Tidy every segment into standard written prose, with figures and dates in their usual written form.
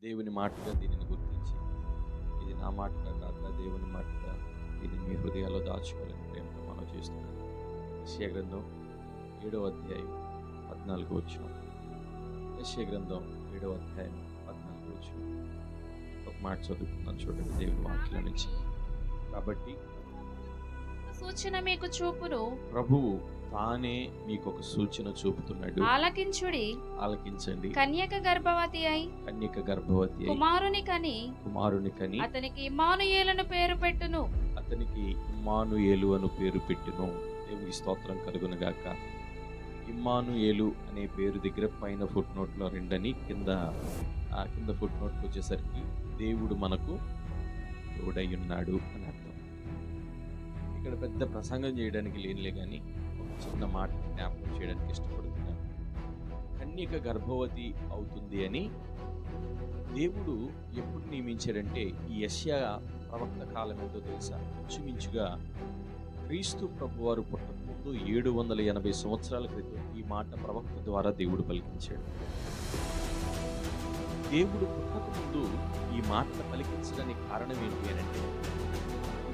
దేవుని మాటగా దీనిని గుర్తించి, ఇది నా మాటగా కాక దేవుని మాటగా దీనిని మీ హృదయాల్లో దాచుకోవాలని ప్రేమతో మనం చేస్తున్నాను. యెషయా గ్రంథం 7వ అధ్యాయం 14వ వచనం. యెషయా గ్రంథం 7వ అధ్యాయం 14వ వచనం. ఒక మాట చదువుకున్నాను చూడండి, దేవుని వాక్యం నుంచి. కాబట్టి సూచన మీకు చూపును, ప్రభువు తానే మీకు ఒక సూచన చూపుతున్నాడు. ఆలకించుడి. ఆలకించండి. కన్యక గర్భవతి అయి కన్యక గర్భవతి అయి కుమారుని కని కుమారుని కని అతనికి ఇమ్మానుయేలును పేరు పెట్టును. అతనికి ఇమ్మానుయేలు అను పేరు పెట్టును. దేవునికి స్తోత్రం కలుగును గాక. ఇమ్మానుయేలు అనే పేరు దగ్గర పైన ఫుట్ నోట్లో 2 అని, కింద ఫుట్ నోట్కి వచ్చేసరికి దేవుడు మనకు తోడయ్యున్నాడు అని అర్థం. ఇక్కడ పెద్ద ప్రసంగం చేయడానికి లేనిలే కానీ ఒక చిన్న మాట జ్ఞాపకం చేయడానికి ఇష్టపడుతున్నాను. కన్యక గర్భవతి అవుతుంది అని దేవుడు ఎప్పుడు నియమించాడంటే, ఈ యెషయా ప్రవక్త కాలం ఏంటో తెలుసా? ఇంచుమించుగా క్రీస్తు ప్రభువారు పుట్టకముందు 780 సంవత్సరాల క్రితం ఈ మాట ప్రవక్త ద్వారా దేవుడు పలికించాడు. దేవుడు పుట్టకముందు ఈ మాటను పలికించడానికి కారణం ఏంటి అని అంటే,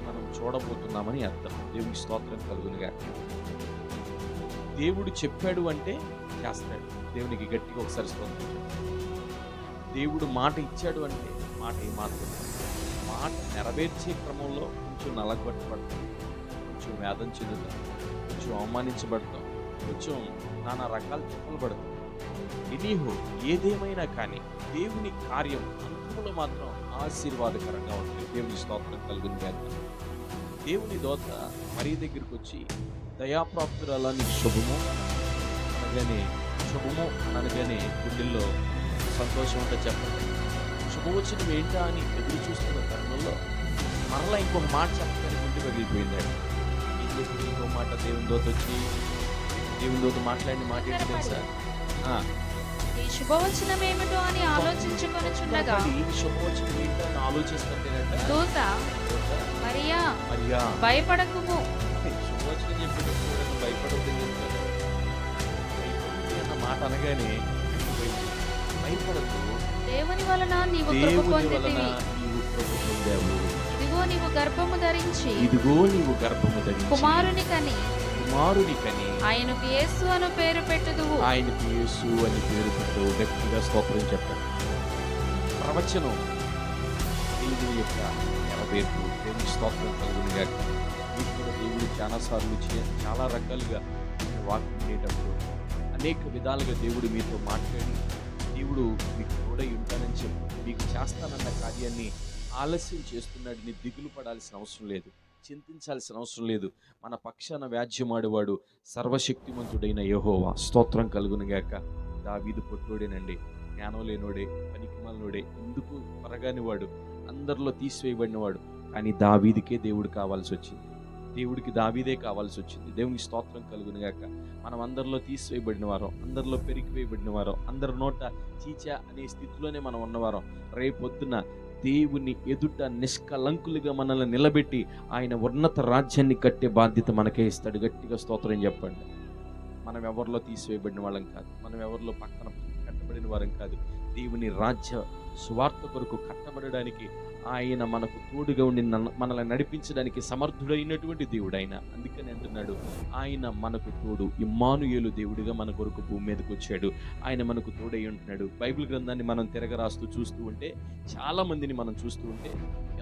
మనం చూడబోతున్నామని అర్థం. దేవునికి స్తోత్రం కలుగునుగా. దేవుడు చెప్పాడు అంటే చేస్తాడు. దేవునికి గట్టిగా ఒకసారి స్తోత్రం. దేవుడు మాట ఇచ్చాడు అంటే మాట ఏమాత్రం మాట నెరవేర్చే క్రమంలో కొంచెం నలగొట్టబడతాం, కొంచెం వేదన చెందుతాం, కొంచెం అవమానించబడతాం, కొంచెం నానా రకాల తిప్పలు పడతాం. ఎనీహో ఏదేమైనా కానీ దేవుని కార్యం అంతలో మాత్రం ఆశీర్వాదకరంగా ఉంటుంది. దేవుని స్తోత్రం కలుగునుగా. దేవుని దూత మరియ దగ్గరికి వచ్చి, దయాప్రాప్తురాలా నీకు శుభము అనగానే గుండెల్లో సంతోషం ఉంటే చెప్పండి. శుభవచనం ఏంటా అని ఎదురు చూస్తున్న తరుణంలో మరలా ఇంకొక మాట చెప్పడానికి గుండె పగిలిపోయిందాడు. ఏం చెప్పింది ఇంకో మాట? దేవుని దూత వచ్చి, దేవుని దూత మాట్లాడిన మాట ఏంటి తెలుసా? ఈ శుభవచనం ఏమిటో అని ఆలోచించుకొనుచుండగా ఈ శుభవచనం ఏంటో అని ఆలోచిస్తుంటేనట దూత మరియా భయపడకుము. శుభవచనం చెప్పిన భయపడదు అన్న మాట అనగానే భయపడదు, దేవుని వలన నీవు కృప పొందితివి. ఇదిగో నీవు గర్భము ధరించి కుమారుని కని ఆయనకు యేసు అను పేరు పెట్టుదువు. ఆయనకు యేసు అని పేరు పెట్టు. గట్టిగా స్తోత్రం చెప్పండి. ప్రవచనం దేవుని యొక్క నెరవేర్పు. దేవుని స్తోత్రం కలుగునుగా. వీటిలో దేవుడు చాలాసార్లు చాలా రకాలుగా వాక్యం వినేటప్పుడు అనేక విధాలుగా దేవుడు మీతో మాట్లాడి, దేవుడు మీకు తోడై ఉంటానని చెప్పి మీకు చేస్తానన్న కార్యాన్ని ఆలస్యం చేస్తున్నాడు. నీ దిగులు పడాల్సిన అవసరం లేదు, చింతించాల్సిన అవసరం లేదు. మన పక్షాన వ్యాజ్యమాడేవాడు సర్వశక్తిమంతుడైన యెహోవా. స్తోత్రం కలుగునుగాక. దావీదు పొట్టోడేనండి, జ్ఞానం లేనోడే, పనికిమాలినోడే, ఎందుకు పరగాని వాడు, అందరిలో తీసివేయబడినవాడు. కానీ దావీదుకే దేవుడు కావాల్సి వచ్చింది. దేవుడికి దావీదే కావాల్సి వచ్చింది. దేవునికి స్తోత్రం కలుగునుగాక. మనం అందరిలో తీసివేయబడిన వారం, అందరిలో పెరిగివేయబడిన వారం, అందరి నోట చీచా అనే స్థితిలోనే మనం ఉన్నవారం. రేపొద్దున దేవుని ఎదుట నిష్కలంకులుగా మనల్ని నిలబెట్టి ఆయన ఉన్నత రాజ్యాన్ని కట్టే బాధ్యత మనకే ఇస్తాడు. గట్టిగా స్తోత్రం చెప్పండి. మనం ఎవరిలో తీసివేయబడిన వాళ్ళం కాదు, మనం ఎవరిలో పక్కన కట్టబడిన వారం కాదు. దేవుని రాజ్య సువార్త కొరకు కట్టబడడానికి ఆయన మనకు తోడుగా ఉండి మనల్ని నడిపించడానికి సమర్థుడైనటువంటి దేవుడు ఆయన. అందుకని అంటున్నాడు, ఆయన మనకు తోడు. ఇమ్మానుయేలు దేవుడిగా మన కొరకు భూమి మీదకి వచ్చాడు. ఆయన మనకు తోడై ఉంటున్నాడు. బైబిల్ గ్రంథాన్ని మనం తిరగరాస్తూ చూస్తూ ఉంటే, చాలా మందిని మనం చూస్తూ ఉంటే,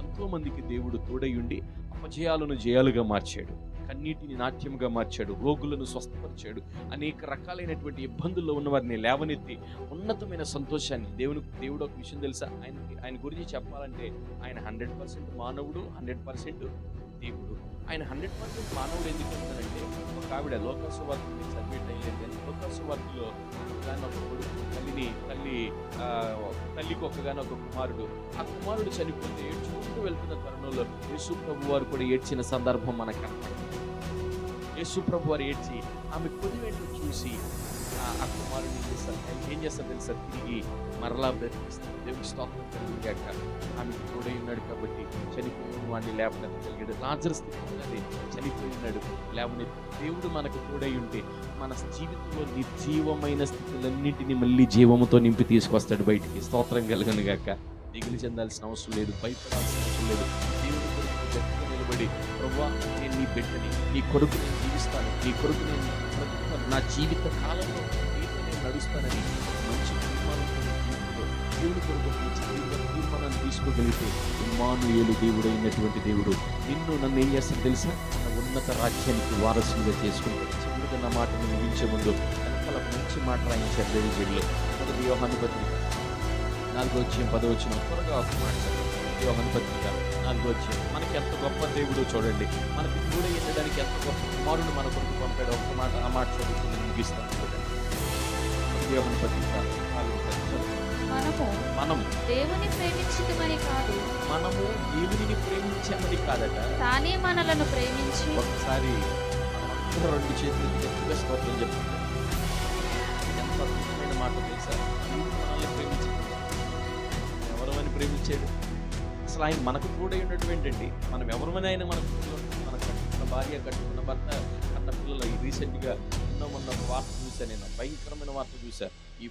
ఎంతో మందికి దేవుడు తోడై ఉండి అపజయాలను జయాలుగా మార్చాడు, కన్నీటిని నాట్యంగా మార్చాడు, రోగులను స్వస్థపరిచాడు, అనేక రకాలైనటువంటి ఇబ్బందుల్లో ఉన్న వారిని లేవనెత్తి ఉన్నతమైన సంతోషాన్ని. దేవుడు ఒక విషయం తెలుసా? ఆయన గురించి చెప్పాలంటే ఆయన 100% మానవుడు, 100% దేవుడు. ఆయన 100% మానవుడు ఎందుకు చెప్తానంటే, ఒక ఆవిడ లోకసువార్త సబ్మిట్ అయ్యేది కానీ లోకసువార్తలో ఒక కొడుకు, తల్లికి ఒకగానొక కుమారుడు. ఆ కుమారుడు చనిపోతే ఏడ్చుకుంటూ వెళ్తున్న తరుణంలో యేసు ప్రభు వారు కూడా ఏడ్చిన సందర్భం మనకు కనపడుతుంది. యేసు ప్రభు వారు ఏడ్చి ఆమె కొద్దివేంటో చూసి ఆ కుమారుని ఏం చేస్తారు తెలుసా? తిరిగి మరలా బ్రతికిస్తారు. దేవుని స్తోత్రం కలిగాక ఆమెకు తోడై ఉన్నాడు కాబట్టి చనిపోయిన వాడిని లేపనెత్తగలిగాడు. లాజరు స్థితి ఉన్నది, చనిపోయి ఉన్నాడు, లేవనెత్తి. దేవుడు మనకు తోడై ఉంటే మన జీవితంలో నిర్జీవమైన స్థితులన్నింటినీ మళ్ళీ జీవముతో నింపి తీసుకొస్తాడు బయటికి. స్తోత్రం కలుగును గాక. దిగులు చెందాల్సిన అవసరం లేదు, భయపడాల్సిన అవసరం లేదు. దేవుని కొరకు గట్టిగా నిలబడి, ప్రభువా నేను నీ బిడ్డని, నీ కొరకు నేను జీవిస్తాను, నీ కొరకు నేను బ్రతుకుతాను, నా జీవిత కాలంలో నీతో నేను నడుస్తానని మంచి తీర్మానంతో జీవితంలో దేవుని కొరకు తీర్మానాన్ని తీసుకోగలిగితే ఇమ్మానుయేలు దేవుడైనటువంటి దేవుడు నన్ను ఏం చేస్తాను తెలుసా? నా ఉన్నత రాజ్యానికి వారసులుగా చేసుకుంటాడు. చివరిగా నా మాటను ముగించే ముందు వెనకాల మంచి మాట రాయించారు దేవుడిలో. మొదటి యోహాను పత్రిక 4:10 త్వరగా ఒక మాట యోహాను పత్రిక 4 మనకి ఎంత గొప్ప దేవుడో చూడండి. మనకి కూడా ఎన్నడానికి ఎంత గొప్ప కుమారుడు మన కొరకు పంపాడు. ఒక్క మాట, ఆ మాట చదువుతుంది ముగిస్తాను చూడండి. యోహాను పత్రిక 4:10. మనము దేవుని ప్రేమించమని కాదు, మనము దేవునిని ప్రేమించామని కాదట, తానే మనలను ప్రేమించి. ఒకసారి రెండు చేతులు గట్టిగా స్తోత్రం చెప్తుంది. ఎంత అద్భుతమైన మాట తెలుసా? దేవుడు మనల్ని ప్రేమించాడు. ఎవరమని ప్రేమించాడు? అసలు ఆయన మనకు కూడా ఉన్నటువంటిండి. మనం ఎవరమని ఆయన మన కట్టుకున్న భార్య, కట్టుకున్న భర్త, కన్న పిల్లలు. రీసెంట్గా మొన్న ఒక వార్త చూశాను నేను, భయంకరమైన వార్త చూశా. ఈ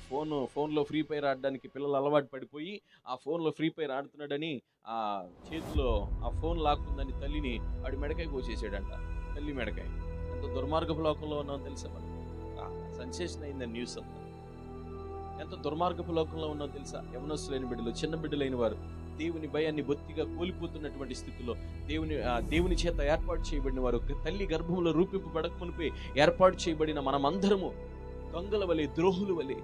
ఫోన్లో ఫ్రీ ఫైర్ ఆడడానికి పిల్లలు అలవాటు పడిపోయి ఆ ఫోన్లో ఫ్రీ ఫైర్ ఆడుతున్నాడని ఆ చేతిలో ఆ ఫోన్ లాక్కుందని తల్లిని వాడి మెడకాయ కోసేసాడంట. తల్లి మెడకాయ. ఎంత దుర్మార్గపు లోకంలో ఉన్నామో తెలుసా? మనం సెన్సేషన్ అయింది న్యూస్ అంతా. ఎంత దుర్మార్గపు లోకంలో ఉన్నో తెలుసా? యవనస్తులైన బిడ్డలు, చిన్న బిడ్డలైన వారు దేవుని భయాన్ని బొత్తిగా కోల్పోతున్నటువంటి స్థితిలో దేవుని చేత ఏర్పాటు చేయబడిన వారు, తల్లి గర్భంలో రూపింపబడక మునిపే ఏర్పాటు చేయబడిన మనమందరము దొంగల వలె, ద్రోహుల వలె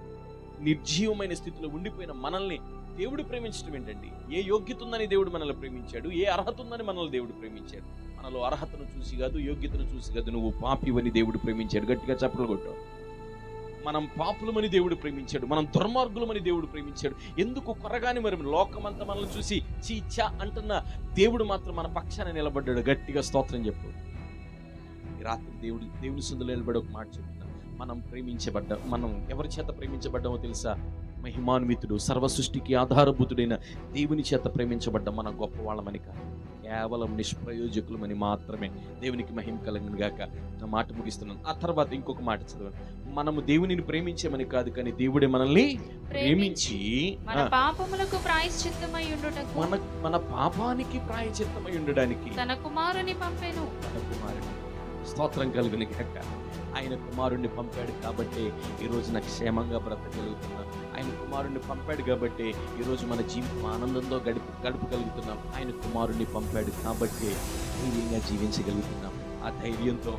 నిర్జీవమైన స్థితిలో ఉండిపోయిన మనల్ని దేవుడు ప్రేమించడం ఏంటండి? ఏ యోగ్యత ఉందని దేవుడు మనల్ని ప్రేమించాడు? ఏ అర్హత ఉందని మనల్ని దేవుడు ప్రేమించాడు? మనలో అర్హతను చూసి కాదు, యోగ్యతను చూసి కాదు. నువ్వు పాపివని దేవుడు ప్రేమించాడు. గట్టిగా చప్పట్లు కొట్టావు. మనం పాపులమని దేవుడు ప్రేమించాడు, మనం దుర్మార్గులమని దేవుడు ప్రేమించాడు. ఎందుకు కొరగాని మరి లోకమంతా మనల్ని చూసి చీచా అంటున్న దేవుడు మాత్రం మన పక్షాన నిలబడ్డాడు. గట్టిగా స్తోత్రం చెప్పు. ఈ రాత్రి దేవుని సందులో నిలబడి ఒక మాట చెప్తున్నాను. మనం ఎవరి చేత ప్రేమించబడ్డామో తెలుసా? మహిమాన్వితుడు, సర్వ సృష్టికి ఆధారభూతుడైన దేవుని చేత ప్రేమించబడ్డ మన గొప్ప వాళ్ళమని కాదు, కేవలం నిష్ప్రయోజకులమని మాత్రమే. దేవునికి మహిమ కలుగును గాక. నా మాట ముగిస్తున్నాను. ఆ తర్వాత ఇంకొక మాట చదవండి. మనము దేవునిని ప్రేమించేమని కాదు, కానీ దేవుడే మనల్ని ప్రేమించి మన పాపములకు ప్రాయశ్చిత్తమై ఉండుటకు, మన పాపానికి ప్రాయశ్చిత్తమై ఉండడానికి తన కుమారుని పంపెను. స్తోత్రం కలుగును గాక. ఆయన కుమారుణ్ణి పంపాడు కాబట్టి ఈరోజు నాకు క్షేమంగా బ్రతకగలుగుతున్నాం. ఆయన కుమారుణ్ణి పంపాడు కాబట్టి ఈరోజు మన జీవితం ఆనందంతో గడపగలుగుతున్నాం. ఆయన కుమారుణ్ణి పంపాడు కాబట్టి ధైర్యంగా జీవించగలుగుతున్నాం. ఆ ధైర్యంతో,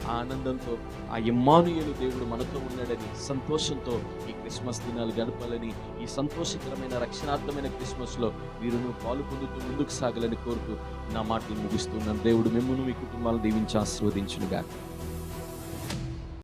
ఆ ఆనందంతో, ఆ ఇమ్మానుయేలు దేవుడు మనతో ఉన్నాడని సంతోషంతో ఈ క్రిస్మస్ దినాలు గడపాలని, ఈ సంతోషకరమైన రక్షణార్థమైన క్రిస్మస్లో వీరును పాలు పొందుతూ ముందుకు సాగాలని కోరుతూ నా మాటలు ముగిస్తున్నాను. దేవుడు మిమ్మల్ని, మీ కుటుంబాలను దీవించి ఆశీర్వదించునుగాక.